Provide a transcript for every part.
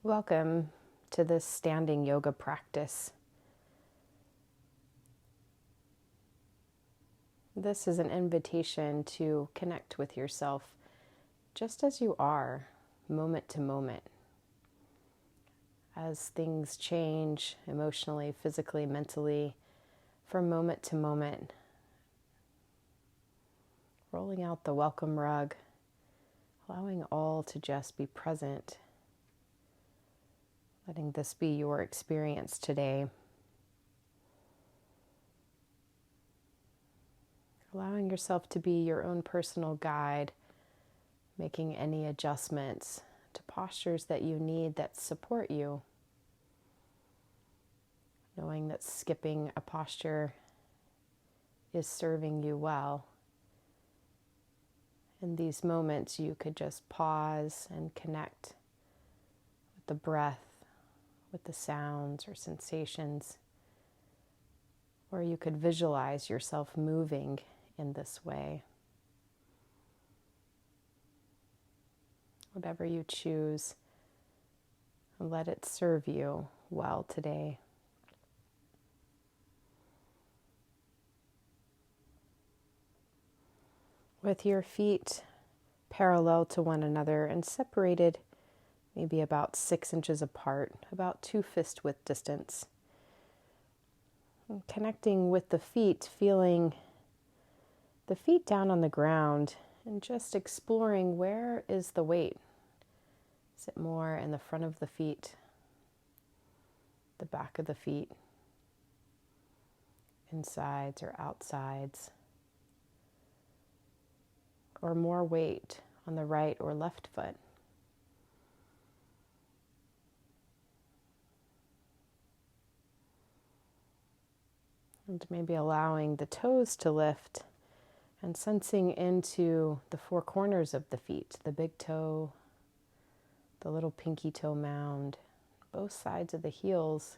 Welcome to this standing yoga practice. This is an invitation to connect with yourself just as you are, moment to moment. As things change emotionally, physically, mentally, from moment to moment, rolling out the welcome rug, allowing all to just be present, letting this be your experience today. Allowing yourself to be your own personal guide, making any adjustments to postures that you need that support you. Knowing that skipping a posture is serving you well. In these moments, you could just pause and connect with the breath, with the sounds or sensations, or you could visualize yourself moving in this way. Whatever you choose, let it serve you well today. With your feet parallel to one another and separated maybe about 6 inches apart, about 2 fist width distance. And connecting with the feet, feeling the feet down on the ground and just exploring where is the weight. Is it more in the front of the feet, the back of the feet, insides or outsides, or more weight on the right or left foot? And maybe allowing the toes to lift and sensing into the 4 corners of the feet, the big toe, the little pinky toe mound, both sides of the heels,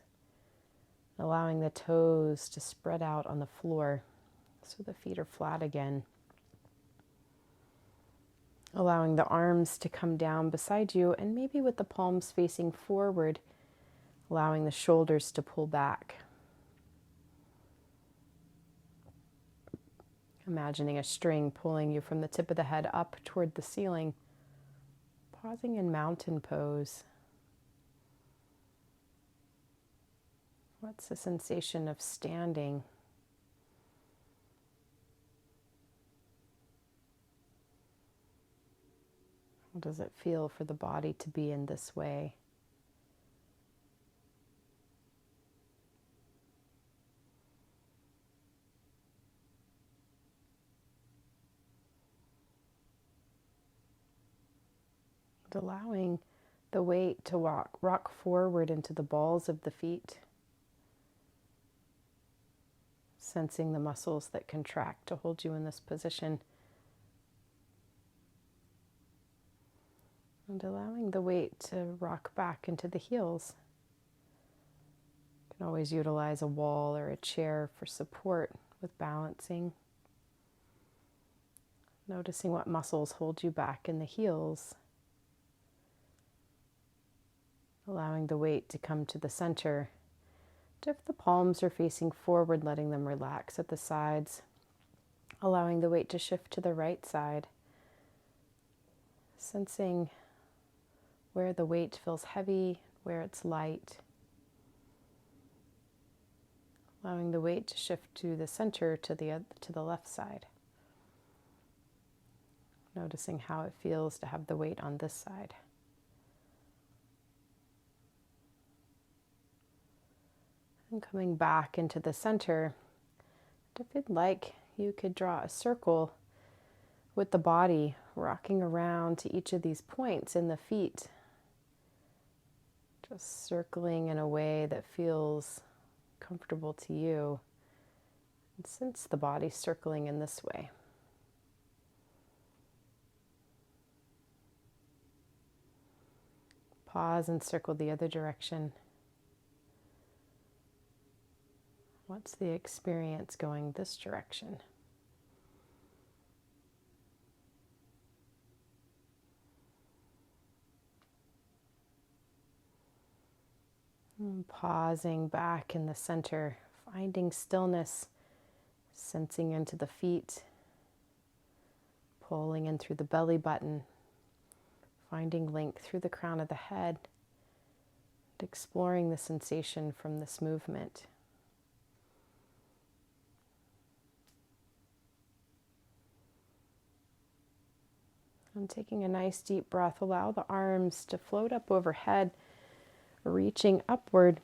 allowing the toes to spread out on the floor so the feet are flat again. Allowing the arms to come down beside you and maybe with the palms facing forward, allowing the shoulders to pull back. Imagining a string pulling you from the tip of the head up toward the ceiling. Pausing in mountain pose. What's the sensation of standing? How does it feel for the body to be in this way? And allowing the weight to rock forward into the balls of the feet. Sensing the muscles that contract to hold you in this position. And allowing the weight to rock back into the heels. You can always utilize a wall or a chair for support with balancing. Noticing what muscles hold you back in the heels. Allowing the weight to come to the center. If the palms are facing forward, letting them relax at the sides. Allowing the weight to shift to the right side. Sensing where the weight feels heavy, where it's light. Allowing the weight to shift to the center, to the left side. Noticing how it feels to have the weight on this side. And coming back into the center, if you'd like, you could draw a circle with the body rocking around to each of these points in the feet. Just circling in a way that feels comfortable to you. And sense the body circling in this way. Pause and circle the other direction. What's the experience going this direction? And pausing back in the center, finding stillness, sensing into the feet, pulling in through the belly button, finding length through the crown of the head, and exploring the sensation from this movement. And taking a nice deep breath, allow the arms to float up overhead, reaching upward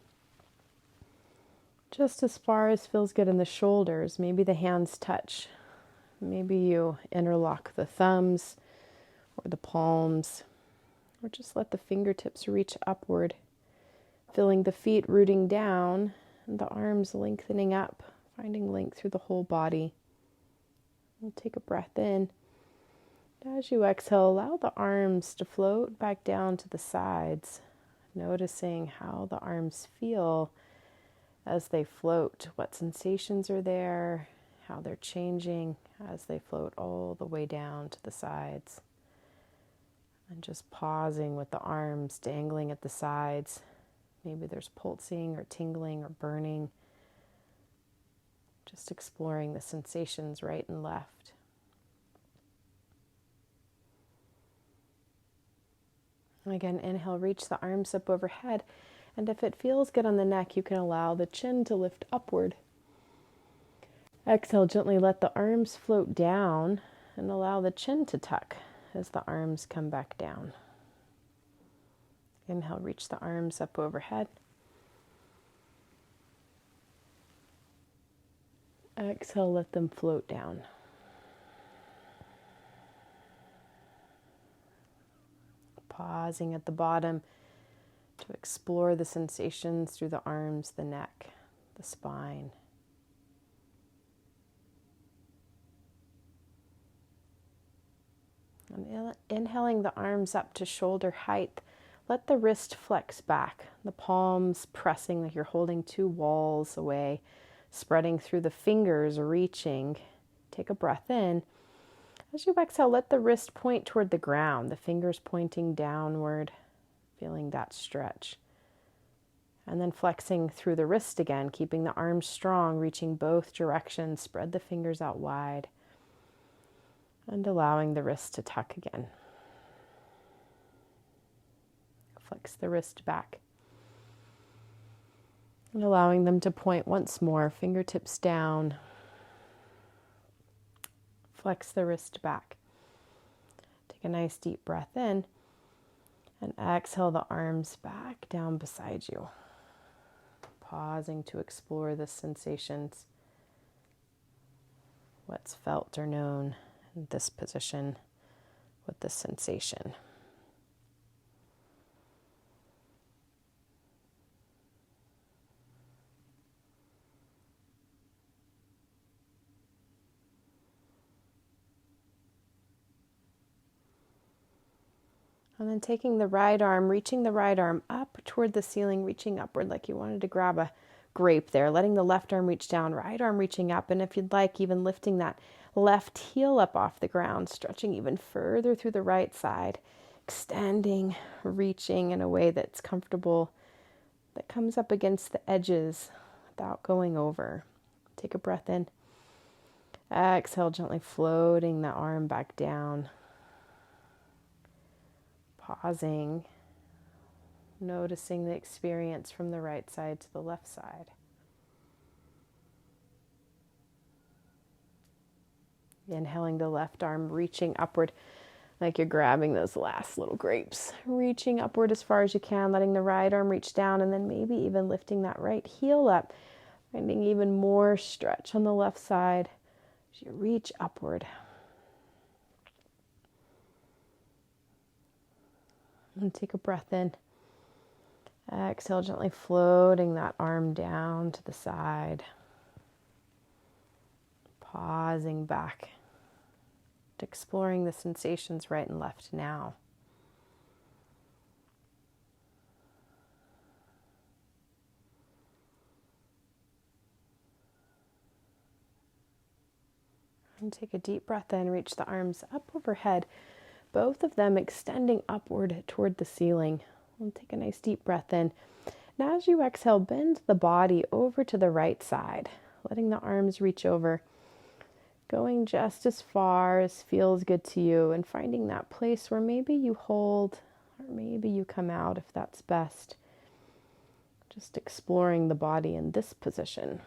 just as far as feels good in the shoulders. Maybe the hands touch. Maybe you interlock the thumbs or the palms, or just let the fingertips reach upward, feeling the feet rooting down and the arms lengthening up, finding length through the whole body. We'll take a breath in. As you exhale, allow the arms to float back down to the sides, noticing how the arms feel as they float, what sensations are there, how they're changing as they float all the way down to the sides. And just pausing with the arms dangling at the sides. Maybe there's pulsing or tingling or burning. Just exploring the sensations right and left. And again, inhale, reach the arms up overhead. And if it feels good on the neck, you can allow the chin to lift upward. Exhale, gently let the arms float down and allow the chin to tuck as the arms come back down. Inhale, reach the arms up overhead. Exhale, let them float down. Pausing at the bottom to explore the sensations through the arms, the neck, the spine. And inhaling the arms up to shoulder height, let the wrist flex back, the palms pressing like you're holding two walls away, spreading through the fingers, reaching. Take a breath in. As you exhale, let the wrist point toward the ground, the fingers pointing downward, feeling that stretch. And then flexing through the wrist again, keeping the arms strong, reaching both directions, spread the fingers out wide, and allowing the wrist to tuck again. Flex the wrist back. And allowing them to point once more, fingertips down. Flex the wrist back. Take a nice deep breath in and exhale the arms back down beside you. Pausing to explore the sensations, what's felt or known in this position with this sensation. And then taking the right arm, reaching the right arm up toward the ceiling, reaching upward like you wanted to grab a grape there, letting the left arm reach down, right arm reaching up, and if you'd like, even lifting that left heel up off the ground, stretching even further through the right side, extending, reaching in a way that's comfortable, that comes up against the edges without going over. Take a breath in. Exhale, gently floating the arm back down. Pausing, noticing the experience from the right side to the left side. Inhaling the left arm, reaching upward like you're grabbing those last little grapes. Reaching upward as far as you can, letting the right arm reach down, and then maybe even lifting that right heel up, finding even more stretch on the left side as you reach upward. And take a breath in. Exhale, gently floating that arm down to the side. Pausing back, exploring the sensations right and left now. And take a deep breath in, reach the arms up overhead, both of them extending upward toward the ceiling. We'll take a nice deep breath in. Now as you exhale, bend the body over to the right side, letting the arms reach over, going just as far as feels good to you, and finding that place where maybe you hold or maybe you come out if that's best. Just exploring the body in this position.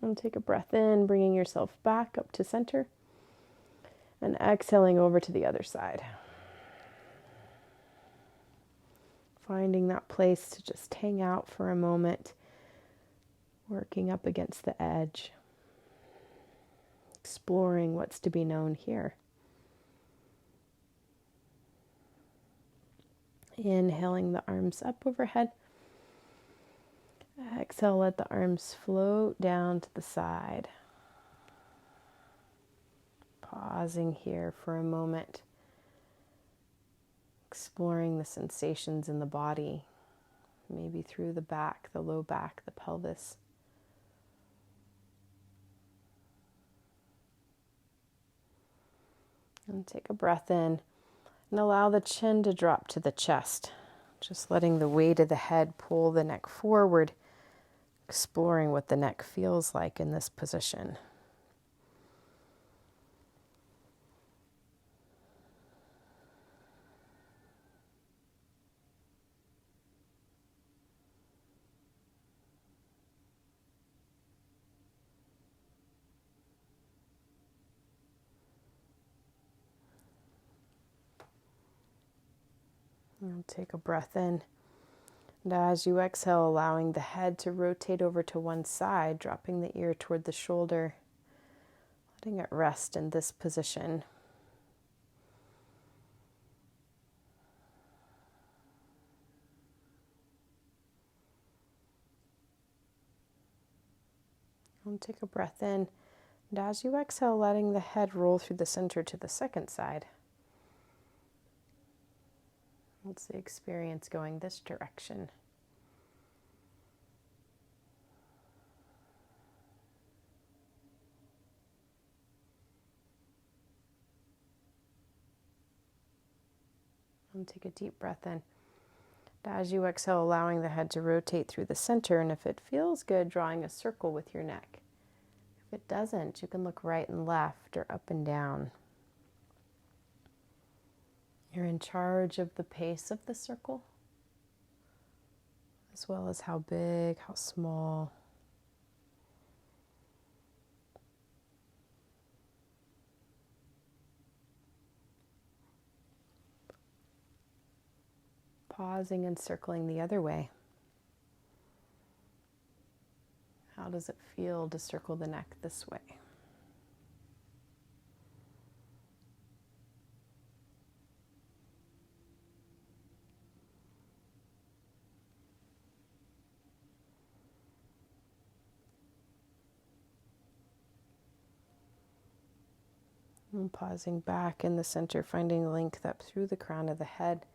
And take a breath in, bringing yourself back up to center, and exhaling over to the other side. Finding that place to just hang out for a moment, working up against the edge, exploring what's to be known here. Inhaling the arms up overhead. Exhale, let the arms float down to the side. Pausing here for a moment, exploring the sensations in the body, maybe through the back, the low back, the pelvis. And take a breath in and allow the chin to drop to the chest, just letting the weight of the head pull the neck forward, exploring what the neck feels like in this position. And take a breath in. And as you exhale, allowing the head to rotate over to one side, dropping the ear toward the shoulder, letting it rest in this position. And take a breath in. And as you exhale, letting the head roll through the center to the second side. What's the experience going this direction? And take a deep breath in. As you exhale, allowing the head to rotate through the center, and if it feels good, drawing a circle with your neck. If it doesn't, you can look right and left or up and down. You're in charge of the pace of the circle, as well as how big, how small. Pausing and circling the other way. How does it feel to circle the neck this way? And pausing back in the center, finding length up through the crown of the head.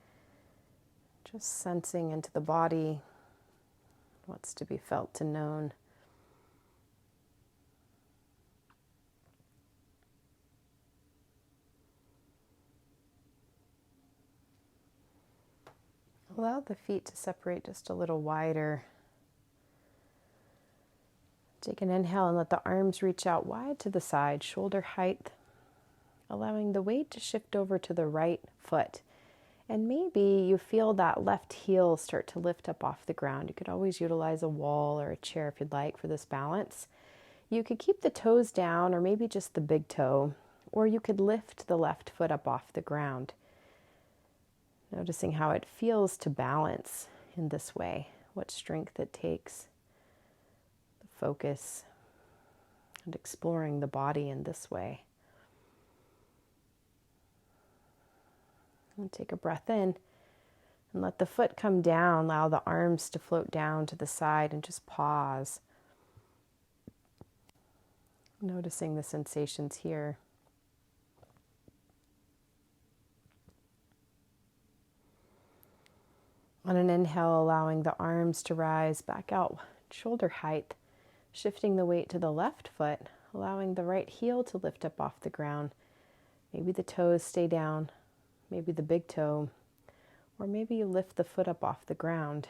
Just sensing into the body what's to be felt and known. Allow the feet to separate just a little wider. Take an inhale and let the arms reach out wide to the side, shoulder height, allowing the weight to shift over to the right foot. And maybe you feel that left heel start to lift up off the ground. You could always utilize a wall or a chair if you'd like for this balance. You could keep the toes down or maybe just the big toe, or you could lift the left foot up off the ground. Noticing how it feels to balance in this way, what strength it takes, the focus, and exploring the body in this way. And take a breath in and let the foot come down, allow the arms to float down to the side and just pause. Noticing the sensations here. On an inhale, allowing the arms to rise back out, shoulder height, shifting the weight to the left foot, allowing the right heel to lift up off the ground, Maybe the toes stay down, maybe the big toe, or maybe you lift the foot up off the ground.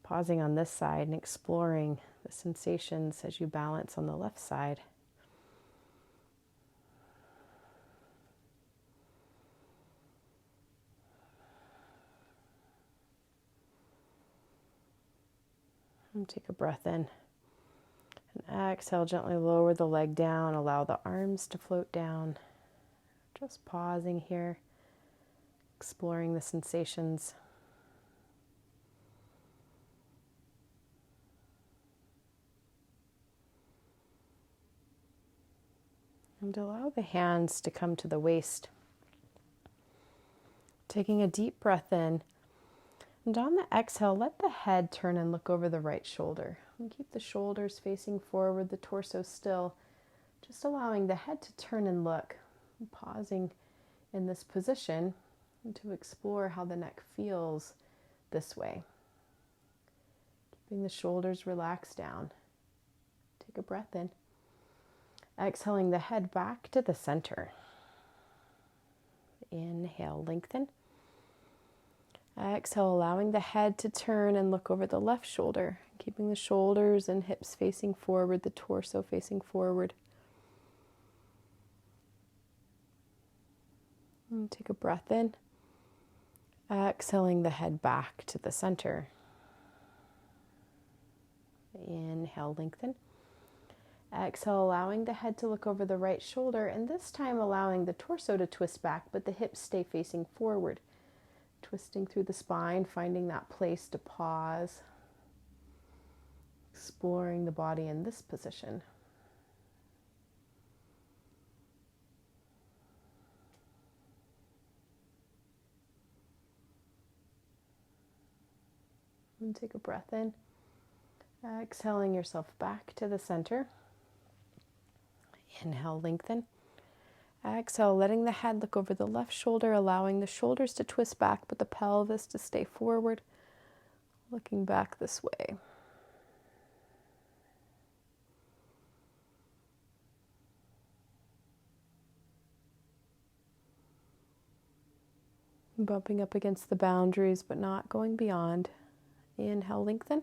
Pausing on this side and exploring the sensations as you balance on the left side. And take a breath in. And exhale, gently lower the leg down, allow the arms to float down. Just pausing here, exploring the sensations. And allow the hands to come to the waist. Taking a deep breath in. And on the exhale, let the head turn and look over the right shoulder. And keep the shoulders facing forward, the torso still. Just allowing the head to turn and look. And pausing in this position and to explore how the neck feels this way. Keeping the shoulders relaxed down. Take a breath in. Exhaling the head back to the center. Inhale, lengthen. Exhale, allowing the head to turn and look over the left shoulder. Keeping the shoulders and hips facing forward, the torso facing forward. And take a breath in. Exhaling the head back to the center. Inhale, lengthen. Exhale, allowing the head to look over the right shoulder, and this time allowing the torso to twist back, but the hips stay facing forward. Twisting through the spine, finding that place to pause. Exploring the body in this position. And take a breath in. Exhaling yourself back to the center. Inhale, lengthen. Exhale, letting the head look over the left shoulder, allowing the shoulders to twist back, but the pelvis to stay forward. Looking back this way. Bumping up against the boundaries, but not going beyond. Inhale, lengthen.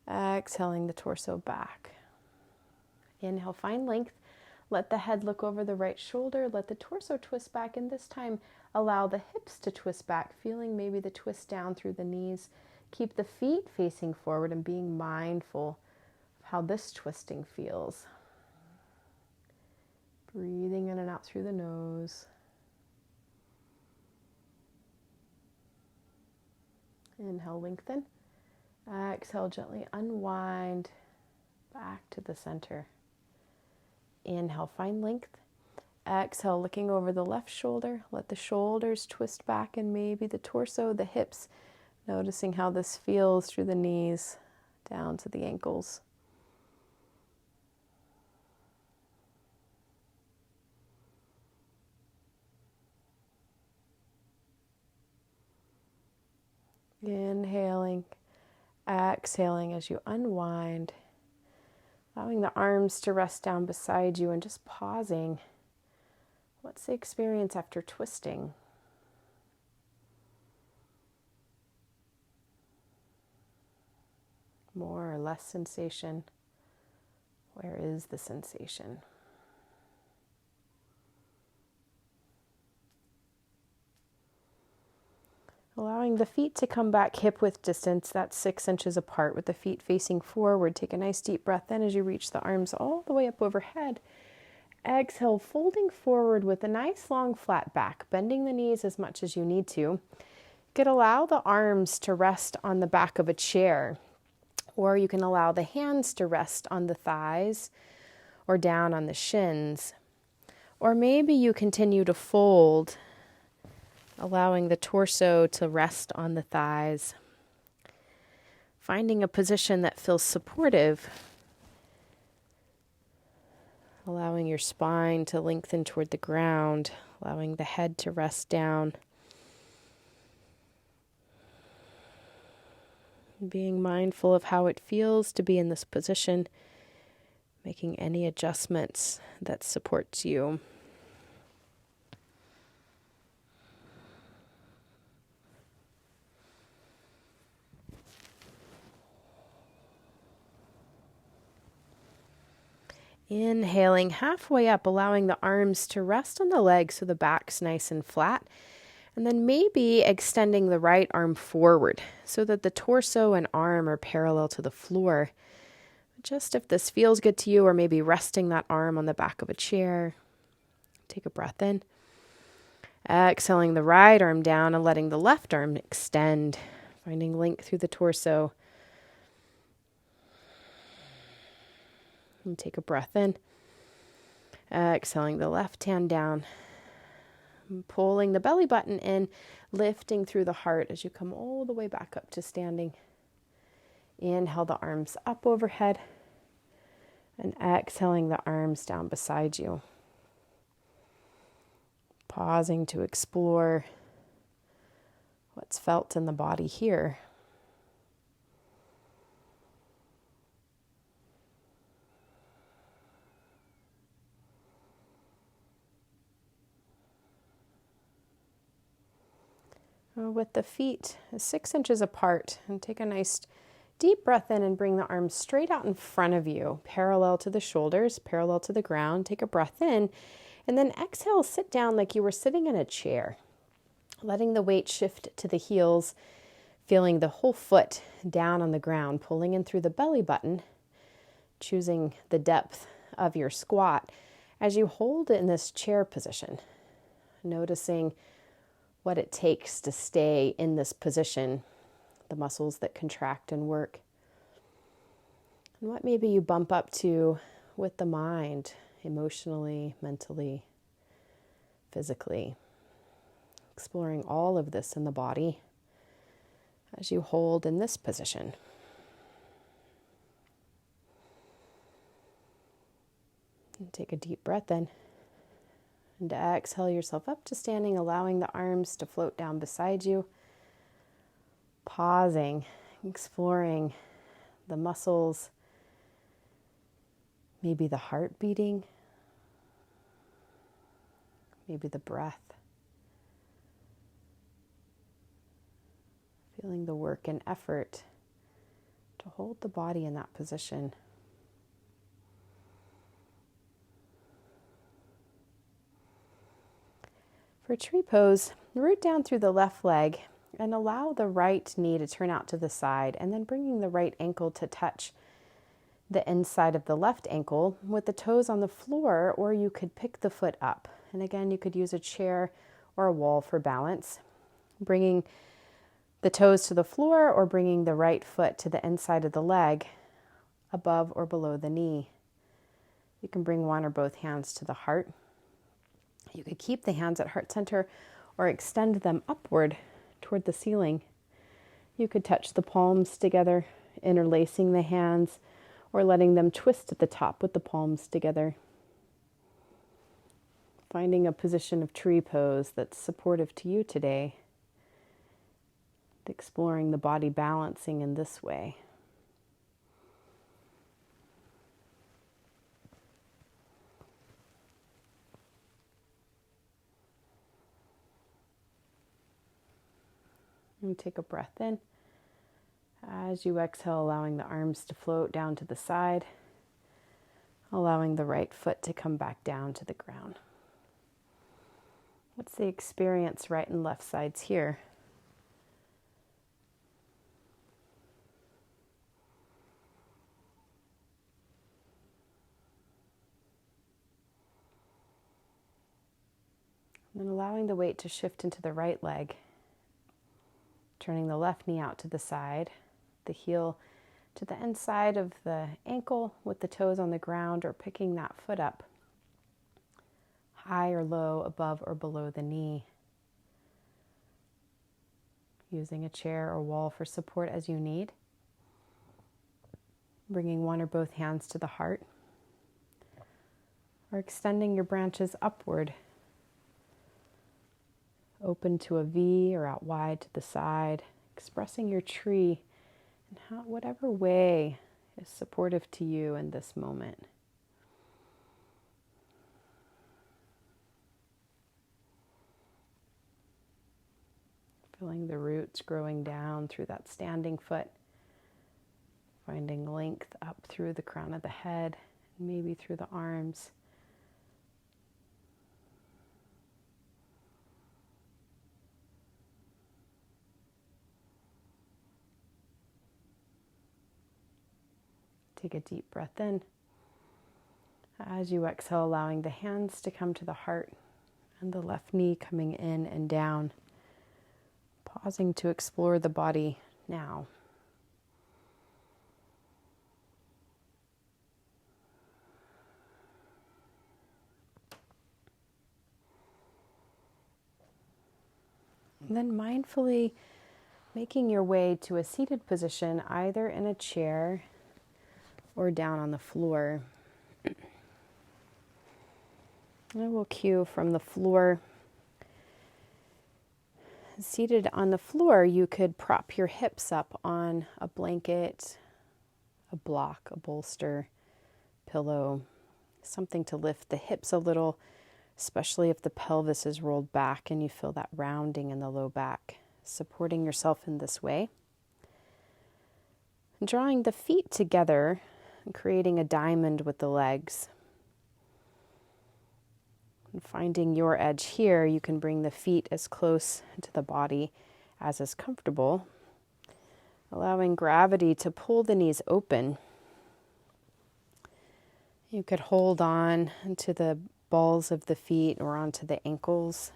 Exhaling the torso back. Inhale, find length. Let the head look over the right shoulder. Let the torso twist back, and this time allow the hips to twist back, feeling maybe the twist down through the knees. Keep the feet facing forward and being mindful of how this twisting feels. Breathing in and out through the nose. Inhale, lengthen. Exhale, gently unwind back to the center. Inhale, find length. Exhale, looking over the left shoulder. Let the shoulders twist back and maybe the torso, the hips. Noticing how this feels through the knees down to the ankles. Inhaling, exhaling as you unwind. Allowing the arms to rest down beside you and just pausing. What's the experience after twisting? More or less sensation? Where is the sensation? Allowing the feet to come back hip width distance, that's 6 inches apart with the feet facing forward. Take a nice deep breath in as you reach the arms all the way up overhead. Exhale, folding forward with a nice long flat back, bending the knees as much as you need to. You could allow the arms to rest on the back of a chair, or you can allow the hands to rest on the thighs or down on the shins. Or maybe you continue to fold, allowing the torso to rest on the thighs. Finding a position that feels supportive. Allowing your spine to lengthen toward the ground. Allowing the head to rest down. Being mindful of how it feels to be in this position. Making any adjustments that supports you. Inhaling halfway up, allowing the arms to rest on the legs so the back's nice and flat. And then maybe extending the right arm forward so that the torso and arm are parallel to the floor. Just if this feels good to you, or maybe resting that arm on the back of a chair. Take a breath in. Exhaling the right arm down and letting the left arm extend, finding length through the torso. And take a breath in. Exhaling the left hand down. Pulling the belly button in, lifting through the heart as you come all the way back up to standing. Inhale the arms up overhead. And exhaling the arms down beside you. Pausing to explore what's felt in the body here. With the feet 6 inches apart, and take a nice deep breath in and bring the arms straight out in front of you, parallel to the shoulders, parallel to the ground. Take a breath in, and then exhale, sit down like you were sitting in a chair, letting the weight shift to the heels, feeling the whole foot down on the ground, pulling in through the belly button, choosing the depth of your squat as you hold in this chair position, noticing what it takes to stay in this position, the muscles that contract and work, and what maybe you bump up to with the mind, emotionally, mentally, physically. Exploring all of this in the body as you hold in this position. And take a deep breath in. And exhale yourself up to standing, allowing the arms to float down beside you. Pausing, exploring the muscles, maybe the heart beating, maybe the breath. Feeling the work and effort to hold the body in that position. For tree pose, root down through the left leg and allow the right knee to turn out to the side, and then bringing the right ankle to touch the inside of the left ankle with the toes on the floor, or you could pick the foot up. And again, you could use a chair or a wall for balance. Bringing the toes to the floor or bringing the right foot to the inside of the leg, above or below the knee. You can bring one or both hands to the heart. You could keep the hands at heart center or extend them upward toward the ceiling. You could touch the palms together, interlacing the hands, or letting them twist at the top with the palms together. Finding a position of tree pose that's supportive to you today. Exploring the body balancing in this way. And take a breath in. As you exhale, allowing the arms to float down to the side, allowing the right foot to come back down to the ground. What's the experience right and left sides here? And then allowing the weight to shift into the right leg. Turning the left knee out to the side, the heel to the inside of the ankle with the toes on the ground, or picking that foot up high or low, above or below the knee. Using a chair or wall for support as you need. Bringing one or both hands to the heart, or extending your branches upward, open to a V or out wide to the side, expressing your tree in whatever way is supportive to you in this moment. Feeling the roots growing down through that standing foot, finding length up through the crown of the head, maybe through the arms. Take a deep breath in. As you exhale, allowing the hands to come to the heart and the left knee coming in and down. Pausing to explore the body now. And then mindfully making your way to a seated position, either in a chair or down on the floor. I will cue from the floor. Seated on the floor, you could prop your hips up on a blanket, a block, a bolster, pillow, something to lift the hips a little, especially if the pelvis is rolled back and you feel that rounding in the low back. Supporting yourself in this way. And drawing the feet together and creating a diamond with the legs. And finding your edge here, you can bring the feet as close to the body as is comfortable, allowing gravity to pull the knees open. You could hold on to the balls of the feet or onto the ankles,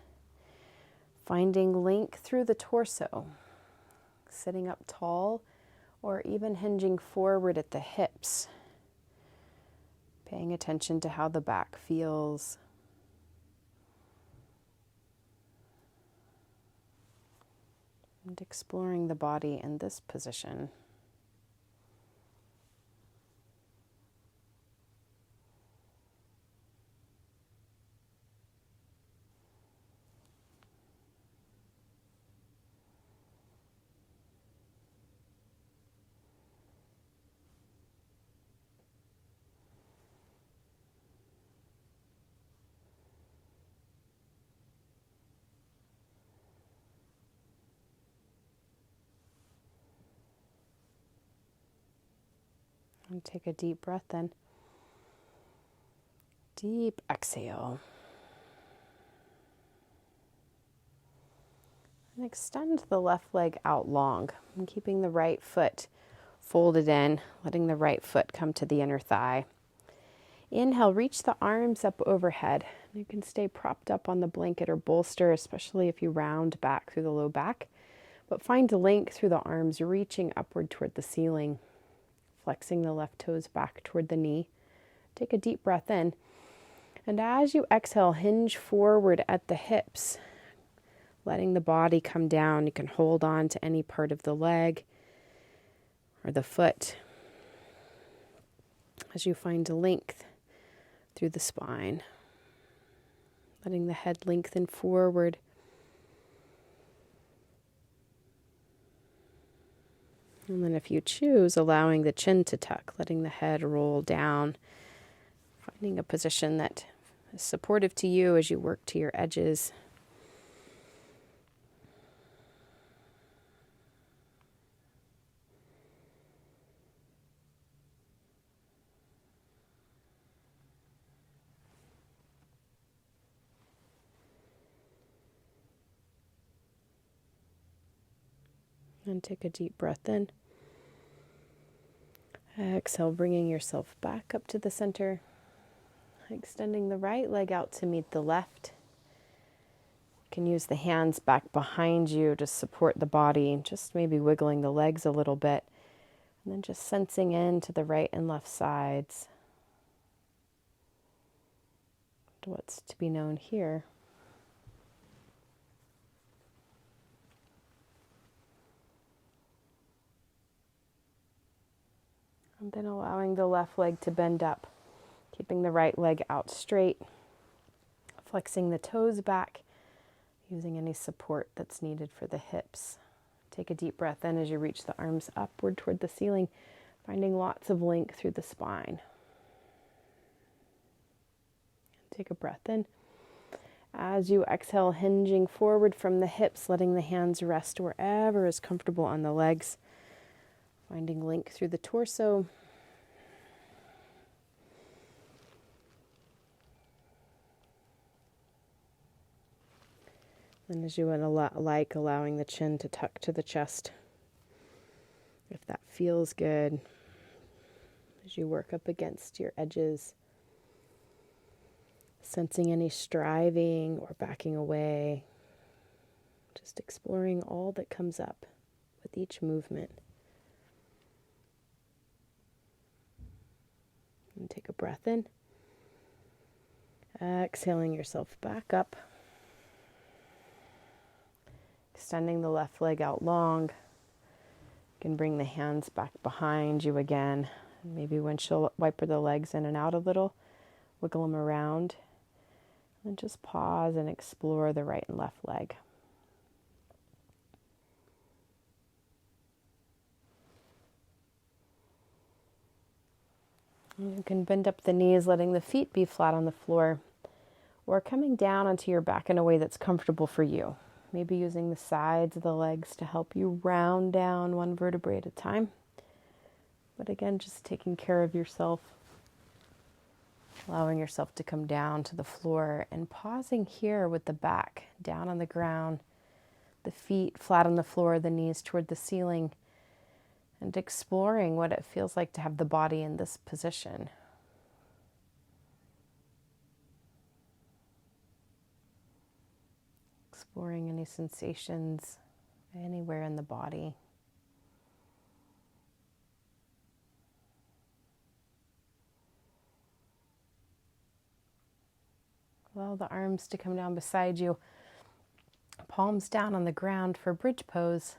finding length through the torso, sitting up tall or even hinging forward at the hips, paying attention to how the back feels. And exploring the body in this position. And take a deep breath in. Deep exhale. And extend the left leg out long. And keeping the right foot folded in, letting the right foot come to the inner thigh. Inhale, reach the arms up overhead. You can stay propped up on the blanket or bolster, especially if you round back through the low back. But find length through the arms, reaching upward toward the ceiling. Flexing the left toes back toward the knee. Take a deep breath in. And as you exhale, hinge forward at the hips, letting the body come down. You can hold on to any part of the leg or the foot as you find length through the spine. Letting the head lengthen forward. And then if you choose, allowing the chin to tuck, letting the head roll down, finding a position that is supportive to you as you work to your edges. And take a deep breath in. Exhale, bringing yourself back up to the center. Extending the right leg out to meet the left. You can use the hands back behind you to support the body, just maybe wiggling the legs a little bit. And then just sensing into the right and left sides. To what's to be known here. And then allowing the left leg to bend up, keeping the right leg out straight, flexing the toes back, using any support that's needed for the hips. Take a deep breath in as you reach the arms upward toward the ceiling, finding lots of length through the spine. Take a breath in. As you exhale, hinging forward from the hips, letting the hands rest wherever is comfortable on the legs. Finding length through the torso. And as you would allowing the chin to tuck to the chest, if that feels good, as you work up against your edges, sensing any striving or backing away, just exploring all that comes up with each movement. And take a breath in, exhaling yourself back up, extending the left leg out long. You can bring the hands back behind you again. Maybe windshield wiper the legs in and out a little, wiggle them around, and just pause and explore the right and left leg. You can bend up the knees, letting the feet be flat on the floor, or coming down onto your back in a way that's comfortable for you. Maybe using the sides of the legs to help you round down one vertebrae at a time. But again, just taking care of yourself, allowing yourself to come down to the floor and pausing here with the back down on the ground, the feet flat on the floor, the knees toward the ceiling, and exploring what it feels like to have the body in this position. Exploring any sensations anywhere in the body. Allow the arms to come down beside you, palms down on the ground for bridge pose.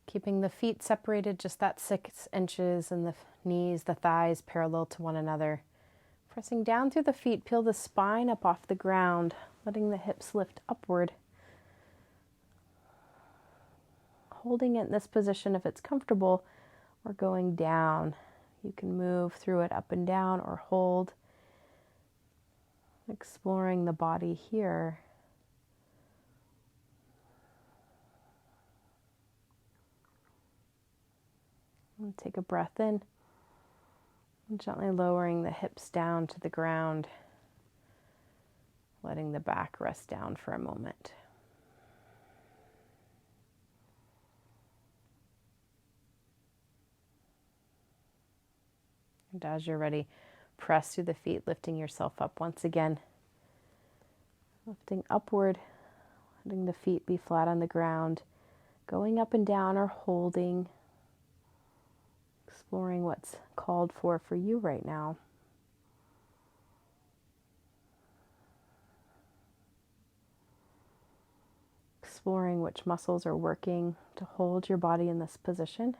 Keeping the feet separated just that 6 inches and the knees, the thighs parallel to one another. Pressing down through the feet, peel the spine up off the ground, letting the hips lift upward. Holding it in this position if it's comfortable, or going down. You can move through it up and down or hold. Exploring the body here. And take a breath in, and gently lowering the hips down to the ground, letting the back rest down for a moment. And as you're ready, press through the feet, lifting yourself up once again. Lifting upward, letting the feet be flat on the ground, going up and down or holding. Exploring what's called for you right now. Exploring which muscles are working to hold your body in this position.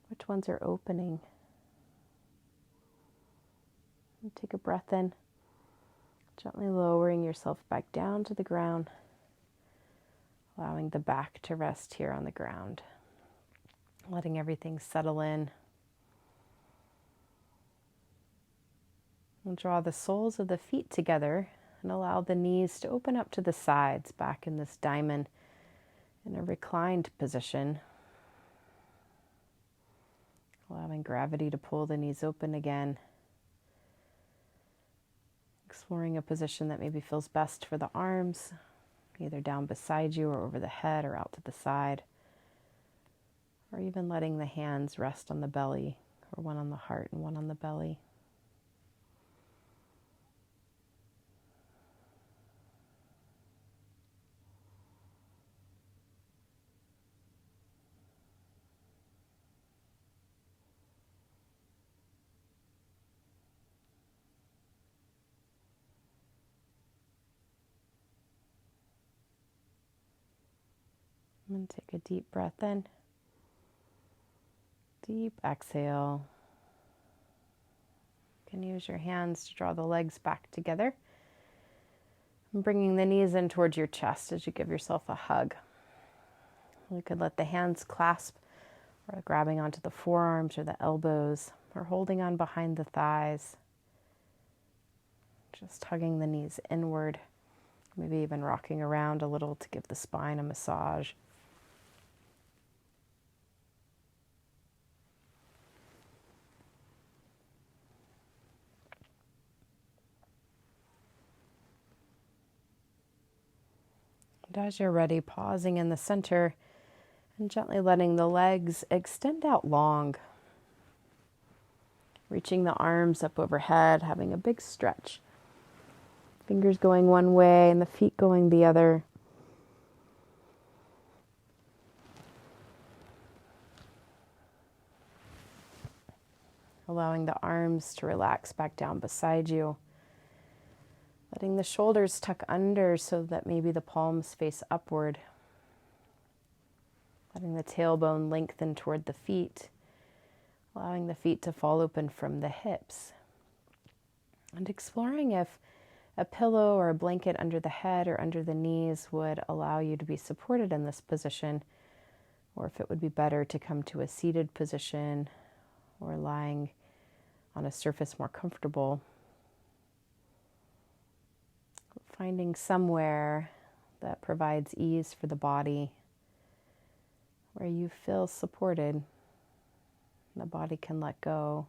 Which ones are opening. And take a breath in, gently lowering yourself back down to the ground, allowing the back to rest here on the ground. Letting everything settle in. And draw the soles of the feet together and allow the knees to open up to the sides, back in this diamond in a reclined position. Allowing gravity to pull the knees open again. Exploring a position that maybe feels best for the arms, either down beside you or over the head or out to the side. Or even letting the hands rest on the belly, or one on the heart and one on the belly. And take a deep breath in. Deep exhale. You can use your hands to draw the legs back together. And bringing the knees in towards your chest as you give yourself a hug. You could let the hands clasp, or grabbing onto the forearms or the elbows, or holding on behind the thighs. Just hugging the knees inward. Maybe even rocking around a little to give the spine a massage. And as you're ready, pausing in the center and gently letting the legs extend out long. Reaching the arms up overhead, having a big stretch. Fingers going one way and the feet going the other. Allowing the arms to relax back down beside you. Letting the shoulders tuck under so that maybe the palms face upward. Letting the tailbone lengthen toward the feet. Allowing the feet to fall open from the hips. And exploring if a pillow or a blanket under the head or under the knees would allow you to be supported in this position, or if it would be better to come to a seated position or lying on a surface more comfortable. Finding somewhere that provides ease for the body, where you feel supported. The body can let go.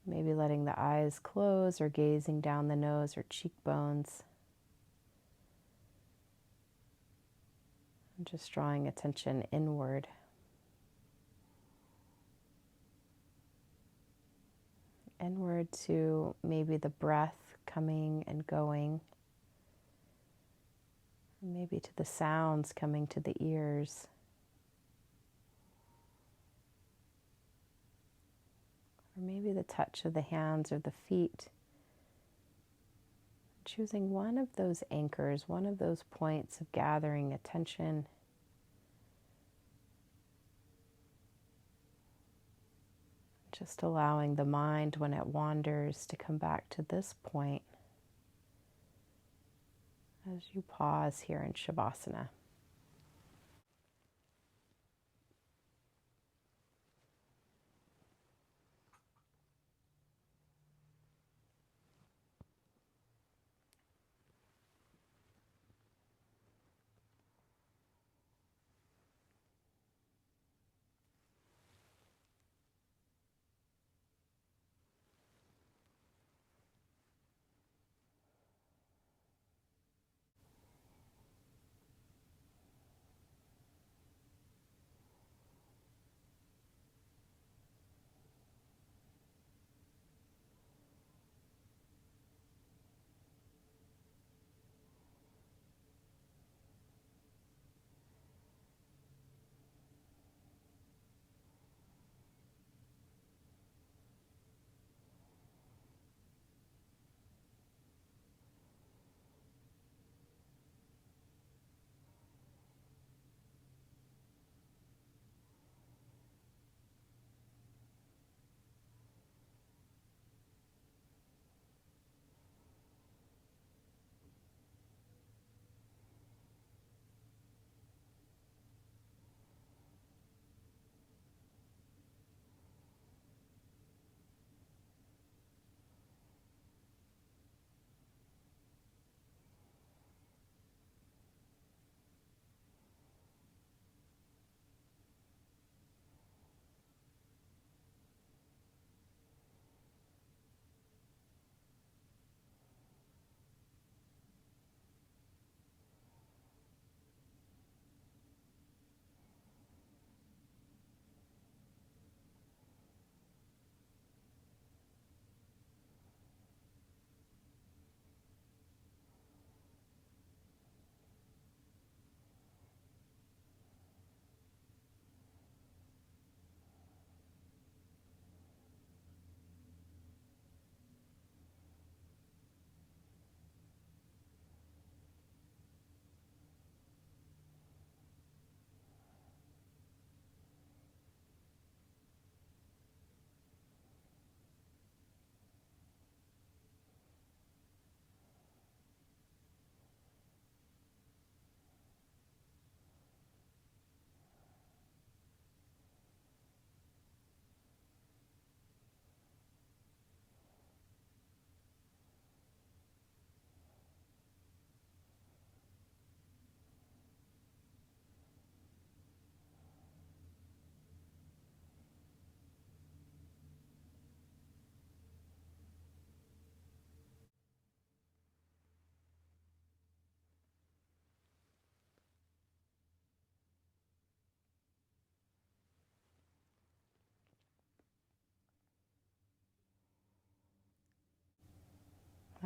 Maybe letting the eyes close or gazing down the nose or cheekbones. And just drawing attention inward. Inward to maybe the breath coming and going. Maybe to the sounds coming to the ears. Or maybe the touch of the hands or the feet. Choosing one of those anchors, one of those points of gathering attention. Just allowing the mind, when it wanders, to come back to this point as you pause here in Shavasana.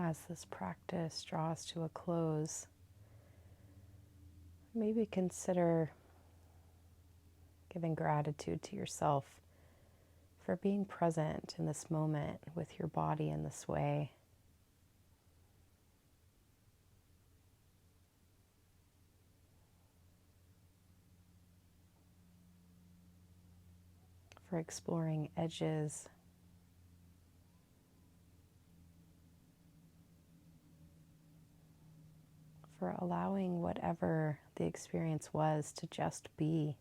As this practice draws to a close, maybe consider giving gratitude to yourself for being present in this moment with your body in this way. For exploring edges, for allowing whatever the experience was to just be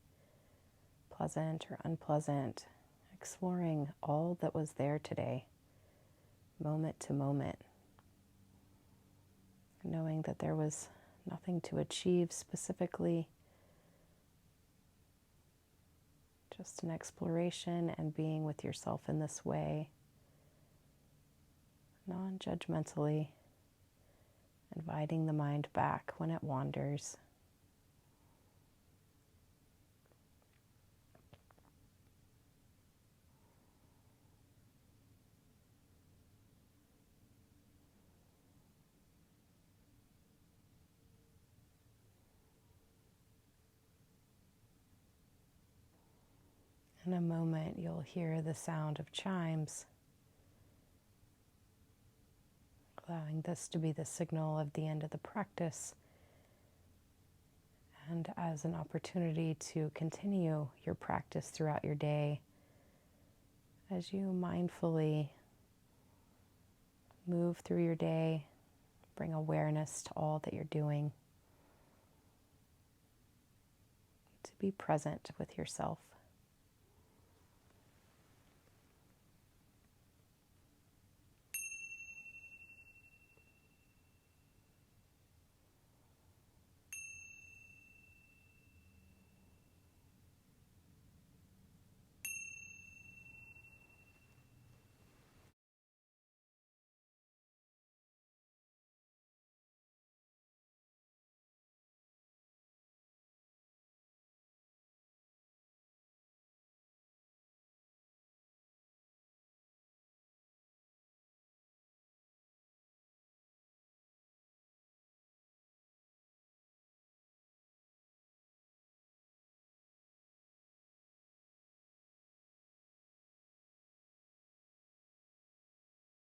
pleasant or unpleasant, exploring all that was there today, moment to moment, knowing that there was nothing to achieve specifically, just an exploration and being with yourself in this way, non-judgmentally, inviting the mind back when it wanders. In a moment, you'll hear the sound of chimes, allowing this to be the signal of the end of the practice and as an opportunity to continue your practice throughout your day as you mindfully move through your day, bring awareness to all that you're doing, to be present with yourself.